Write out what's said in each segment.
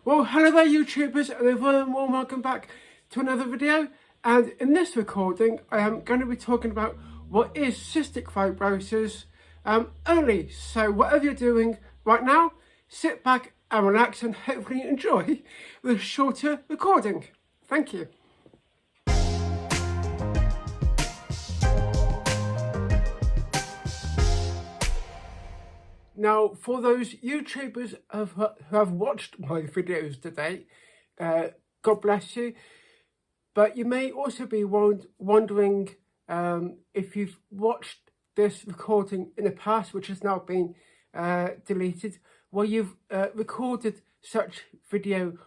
Well, hello there YouTubers, and a very warm welcome back to another video. And in this recording I am going to be talking about what is cystic fibrosis only. So whatever you're doing right now, sit back and relax and hopefully enjoy the shorter recording. Thank you. Now, for those YouTubers who have watched my videos today, God bless you. But you may also be wondering if you've watched this recording in the past, which has now been deleted. Well, you've recorded such video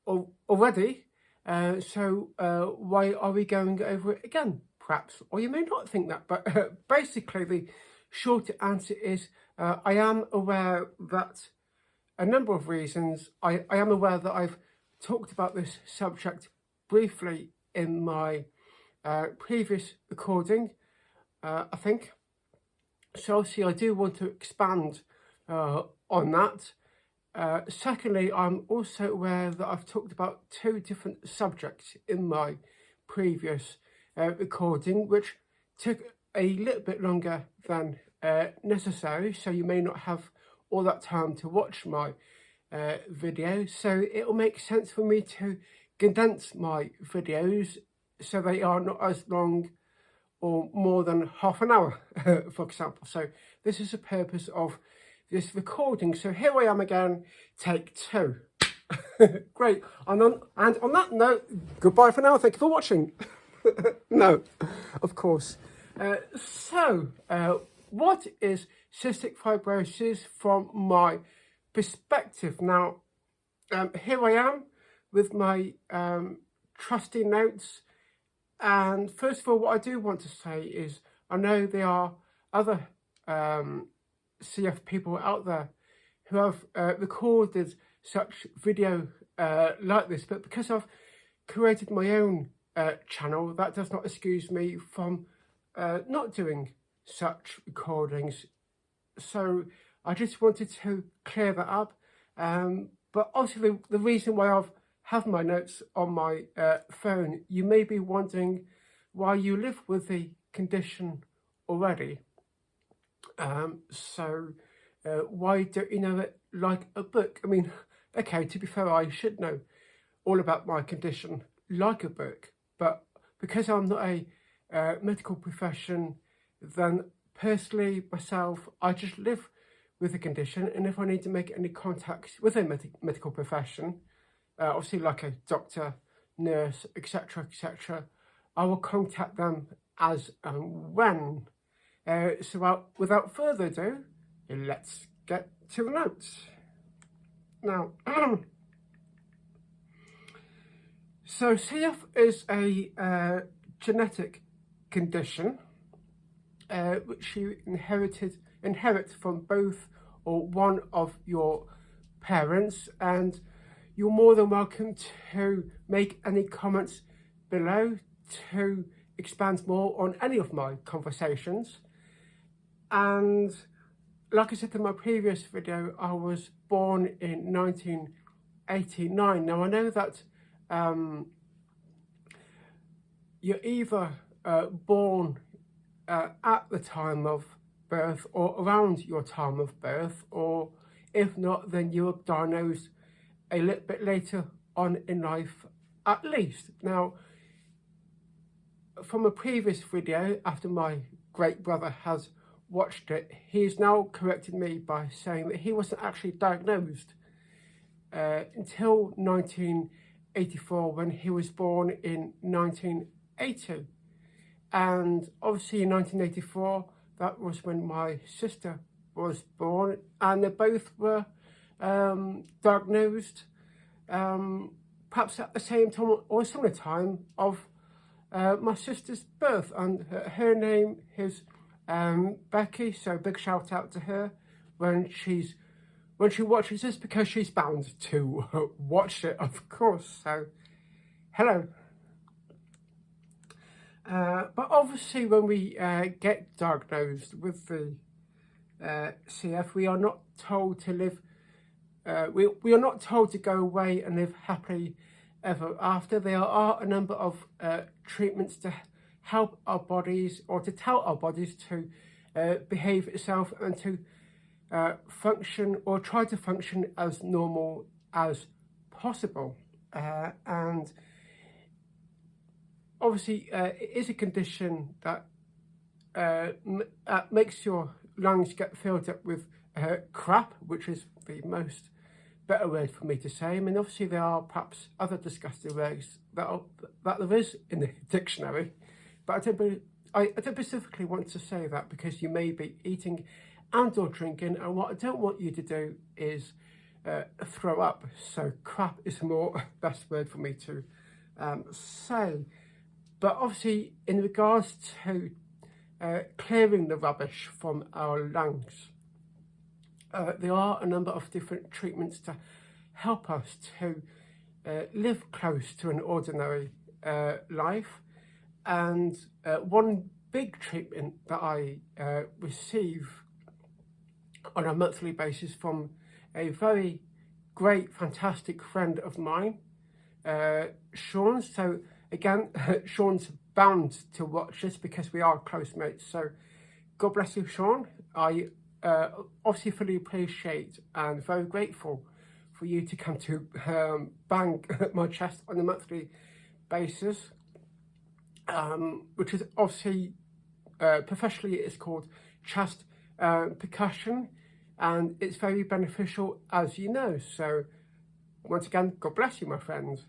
already, so why are we going over it again, perhaps? Or you may not think that, but basically the short answer is I am aware that a number of reasons. I am aware that I've talked about this subject briefly in my previous recording, I think. So obviously I do want to expand on that. Secondly, I'm also aware that I've talked about two different subjects in my previous recording, which took a little bit longer than necessary, so you may not have all that time to watch my video. So it'll make sense for me to condense my videos so they are not as long or more than half an hour, for example. So this is the purpose of this recording. So here I am again, take two. Great. And on that note, goodbye for now. Thank you for watching. No, of course. What is cystic fibrosis from my perspective? Now, here I am with my trusty notes. And first of all, what I do want to say is I know there are other CF people out there who have recorded such video like this, but because I've created my own channel, that does not excuse me from not doing such recordings. So I just wanted to clear that up. But obviously the reason why I've have my notes on my phone, you may be wondering why you live with the condition already. Why don't you know it like a book? I mean, okay, to be fair, I should know all about my condition like a book, but because I'm not a medical profession, then personally myself, I just live with the condition, and if I need to make any contacts with a medical profession, obviously like a doctor, nurse, etc., etc., I will contact them as and when. So without further ado, let's get to the notes. Now, so CF is a genetic condition which you inherit from both or one of your parents, and you're more than welcome to make any comments below to expand more on any of my conversations. And like I said in my previous video, I was born in 1989. Now I know that you're either born at the time of birth or around your time of birth, or if not, then you were diagnosed a little bit later on in life at least. Now, from a previous video, after my great brother has watched it, he's now corrected me by saying that he wasn't actually diagnosed until 1984, when he was born in 1980. And obviously in 1984, that was when my sister was born, and they both were diagnosed perhaps at the same time or similar time of my sister's birth, and her name is Becky, so big shout out to her when she watches this, because she's bound to watch it, of course. So hello. But obviously when we get diagnosed with the CF, we are not told to live we are not told to go away and live happily ever after. There are a number of treatments to help our bodies, or to tell our bodies to behave itself and to function, or try to function as normal as possible. And obviously it is a condition that makes your lungs get filled up with crap, which is the most better word for me to say. I mean, obviously there are perhaps other disgusting words that there is in the dictionary, but I don't specifically want to say that, because you may be eating and or drinking, and what I don't want you to do is throw up. So crap is the more best word for me to say. But obviously in regards to clearing the rubbish from our lungs, there are a number of different treatments to help us to live close to an ordinary life. And one big treatment that I receive on a monthly basis from a very great, fantastic friend of mine, Sean. So again, Sean's bound to watch this because we are close mates. So God bless you, Sean. I obviously fully appreciate and very grateful for you to come to bang my chest on a monthly basis, which is obviously professionally it's called chest percussion, and it's very beneficial, as you know. So once again, God bless you, my friends.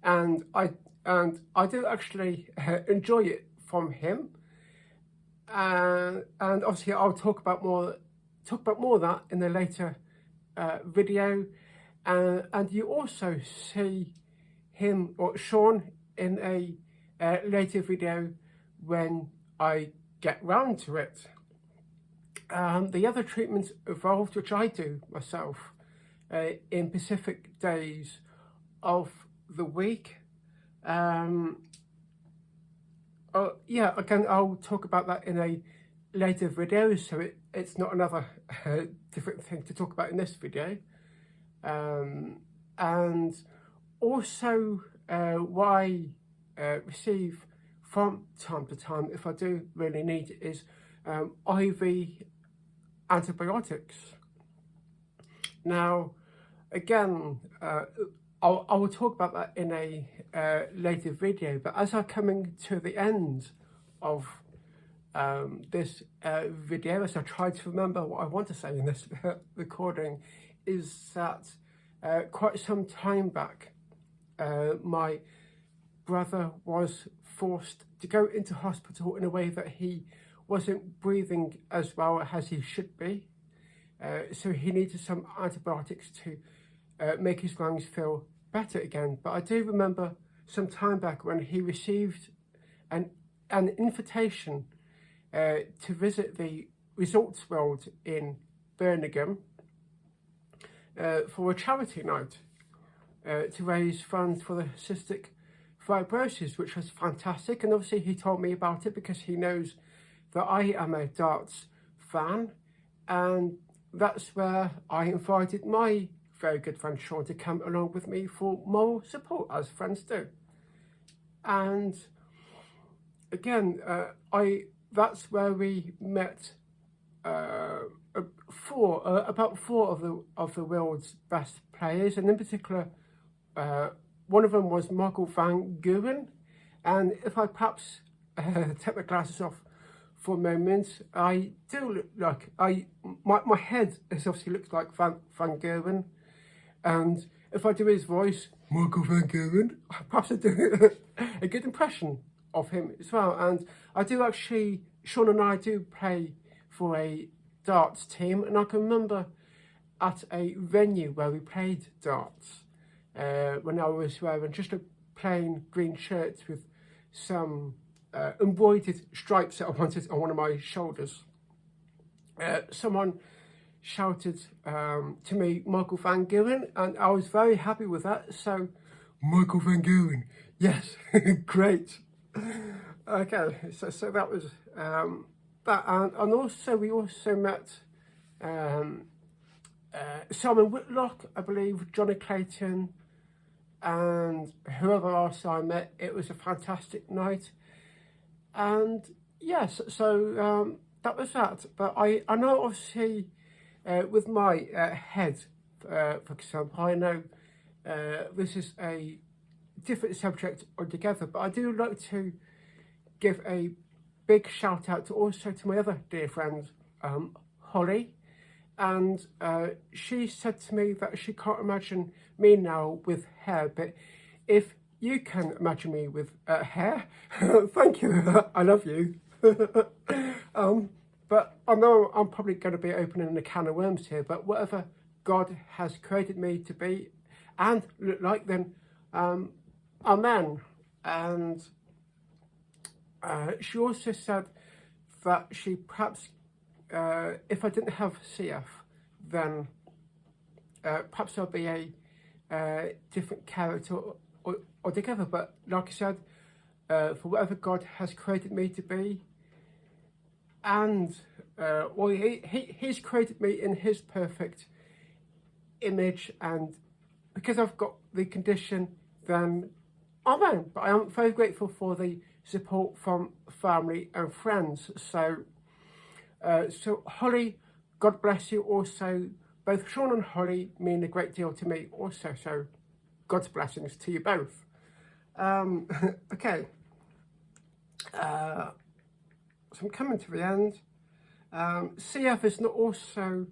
And I do actually enjoy it from him. And obviously I'll talk about more of that in a later video. And you also see him, or Sean, in a later video when I get round to it. The other treatments involved, which I do myself in specific days of the week. Yeah, again, I'll talk about that in a later video, so it's not another different thing to talk about in this video. And also what I receive from time to time, if I do really need it, is IV antibiotics. Now, again, I will talk about that in a later video, but as I'm coming to the end of this video, as I try to remember what I want to say in this recording, is that quite some time back, my brother was forced to go into hospital in a way that he wasn't breathing as well as he should be. So he needed some antibiotics to make his lungs feel better again. But I do remember some time back when he received an invitation to visit the Resorts World in Birmingham for a charity night to raise funds for the Cystic Fibrosis, which was fantastic. And obviously he told me about it because he knows that I am a darts fan, and that's where I invited my very good friend Sean to come along with me for moral support, as friends do. And again, that's where we met about four of the world's best players, and in particular, one of them was Michael van Gerwen. And if I perhaps take my glasses off for a moment, I do look like my head obviously looks like Van Gerwen, and if I do his voice, Michael van Gerwen, perhaps I do a good impression of him as well. And I do actually, Sean and I do play for a darts team, and I can remember at a venue where we played darts when I was wearing just a plain green shirt with some embroidered stripes that I wanted on one of my shoulders. Someone shouted to me, Michael van Gerwen, and I was very happy with that. So, Michael van Gerwen, yes, great. Okay, so that was that, and also we also met Simon Whitlock, I believe, Johnny Clayton, and whoever else I met. It was a fantastic night. And yes, so that was that. But I know, obviously, with my head, for example, I know this is a different subject altogether, but I do like to give a big shout out to also to my other dear friend, Holly. And she said to me that she can't imagine me now with hair, but if you can imagine me with hair, thank you, I love you. But I know I'm probably going to be opening a can of worms here, but whatever God has created me to be and look like, then amen. And she also said that she perhaps, if I didn't have CF, then perhaps I'll be a different character altogether. But like I said, for whatever God has created me to be, and well, He's created me in His perfect image, and because I've got the condition, then amen. But I am very grateful for the support from family and friends. So Holly, God bless you. Also, both Sean and Holly mean a great deal to me also. So God's blessings to you both. Okay. So I'm coming to the end. CF is not also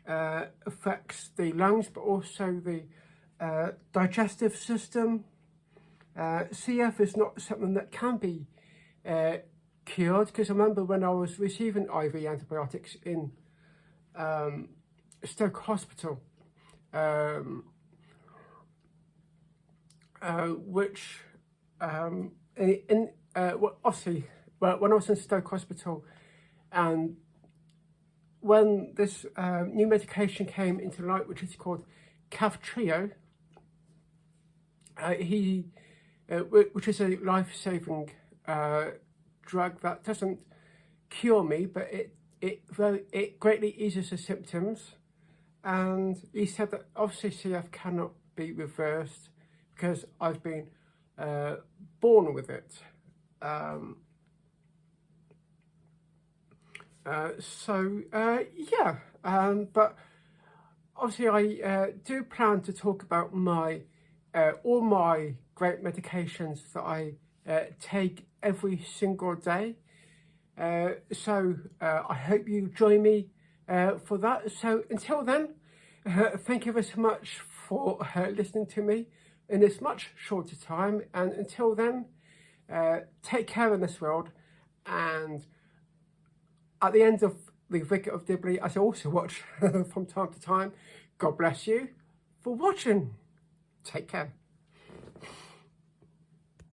affects the lungs, but also the digestive system. CF is not something that can be cured, because I remember when I was receiving IV antibiotics in Stoke Hospital, which obviously, when I was in Stoke Hospital, and when this new medication came into light, which is called Caftrio, which is a life-saving drug that doesn't cure me, but it greatly eases the symptoms. And he said that obviously CF cannot be reversed because I've been born with it. Yeah, but obviously I do plan to talk about my all my great medications that I take every single day. So I hope you join me for that. So until then, thank you very much for listening to me in this much shorter time. And until then, take care in this world. And at the end of the Vicar of Dibley, as I also watch from time to time, God bless you for watching. Take care.